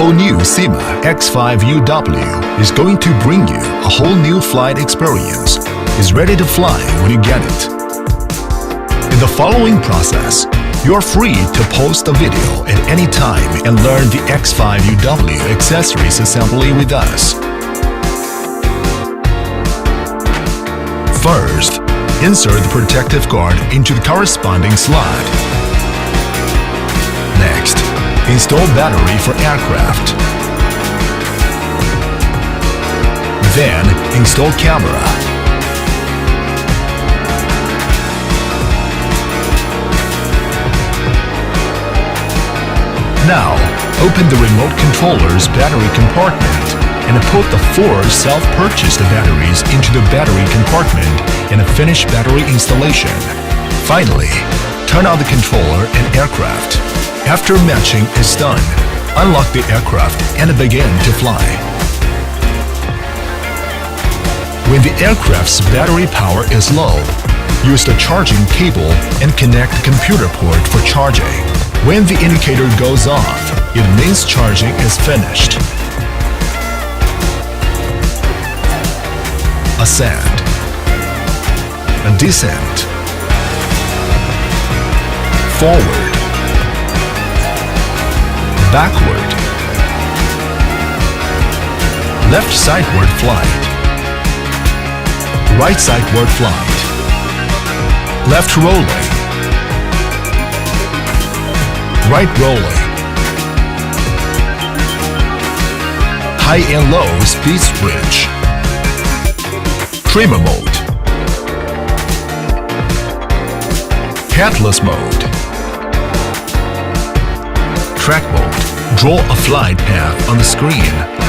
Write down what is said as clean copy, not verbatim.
all-new SYMA X5UW is going to bring you a whole new flight experience. It's ready to fly when you get it. In the following process, you're free to post a video at any time and learn the X5UW accessories assembly with us. First, insert the protective guard into the corresponding slot. Next, install battery for aircraft. Then, install camera. Now, open the remote controller's battery compartment and put the 4 self-purchased batteries into the battery compartment and finish battery installation. Finally, turn on the controller and aircraft. After matching is done, unlock the aircraft and begin to fly. When the aircraft's battery power is low, use the charging cable and connect the computer port for charging. When the indicator goes off, it means charging is finished. Ascend. Descent. Forward. Backward. Left sideward flight. Right sideward flight. Left rolling. Right rolling. High and low speed switch. Trimmer mode. Headless mode. Track mode. Draw a flight path on the screen.